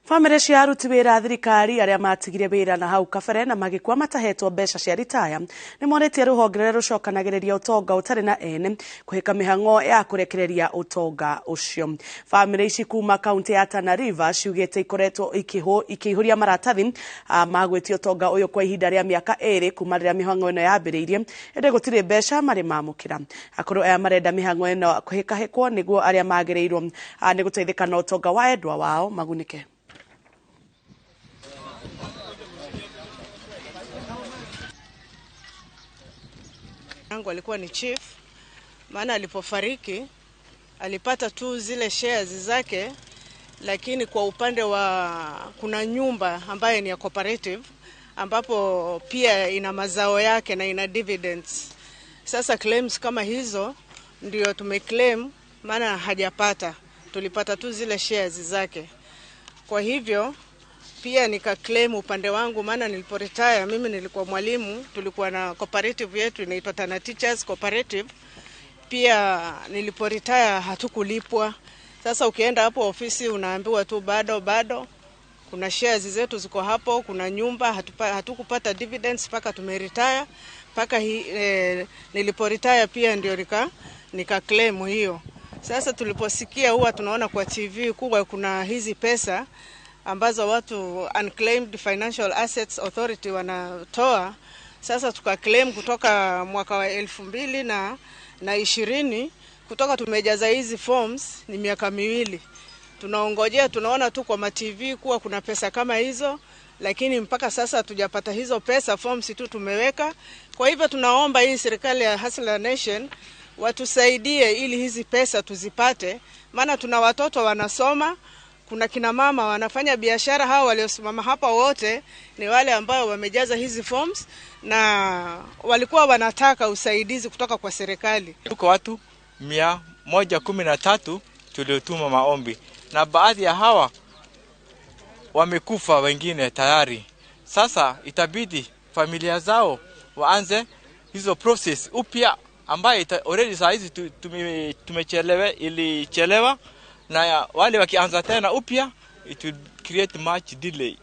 Bamĩrĩ cia aruti wĩra thirikari arĩa matigire wĩra na hau kabere na magĩkua matahetwo mbeca cia ritaya nĩ monetie rũhonge rũrĩa rũcokanagĩrĩria ũtonga ũtarĩ na ene kũhĩka mĩhang'o ya kũrekereria ũtonga ũcio. Bamĩrĩ ici kuma kaunti ya Tana River ciugĩte ikoretwo ikĩihũria maratathi ma gwĩtia ũtonga ũyũ kwa ihinda rĩa mĩaka 2 kuma rĩrĩa mĩhang'o ĩno yambĩrĩirie, ĩndĩ gũtirĩ mbeca marĩ mamũkĩra. Akũrũ aya marenda mĩhang'o ĩno kũhĩkahĩkwo nĩguo arĩa magĩrĩirwo nĩ gũteithĩka na ũtonga wa endwa wao magunĩke. Yangu alikuwa ni chief, maana alipofariki alipata tu zile shares zake, lakini kwa upande wa kuna nyumba ambayo ni ya cooperative ambapo pia ina mazao yake na ina dividends. Sasa claims kama hizo ndio tumeclaim, maana hajapata, tulipata tu zile shares zake. Kwa hivyo pia nika-claim upande wangu, maana niliporetire mimi nilikuwa mwalimu, tulikuwa na cooperative yetu inaitwa Tana Teachers Cooperative. Pia niliporetire hatukulipwa. Sasa ukienda hapo ofisi unaambiwa tu bado kuna shares zetu ziko hapo, kuna nyumba, hatukupata dividends paka tumeretire, paka niliporetire pia ndio nika-claim hiyo. Sasa tuliposikia huwa tunaona kwa TV kubwa kuna hizi pesa ambazo watu Unclaimed Financial Assets Authority wanatoa. Sasa tuka-claim kutoka mwaka wa 2020 kutoka tumejaza hizi forms ni miaka 2. Tunaongojea, tunaona tu kwa TV kuwa kuna pesa kama hizo, lakini mpaka sasa hatujapata hizo pesa, forms tu tumeweka. Kwa hivyo tunaomba hii serikali ya Hustler Nation watusaidie ili hizi pesa tuzipate, maana tuna watoto wanasoma. Kuna kina mama wanafanya biashara. Hao waliosimama hapa wote ni wale ambao wamejaza hizi forms na walikuwa wanataka usaidizi kutoka kwa serikali. Tuko watu 113 tuliotuma maombi na baadhi ya hawa wamekufa, wengine tayari. Sasa itabidi familia zao waanze hizo process upya ambayo already saa hizi ilichelewa. Na wale wakianza tena upya, it will create much delay.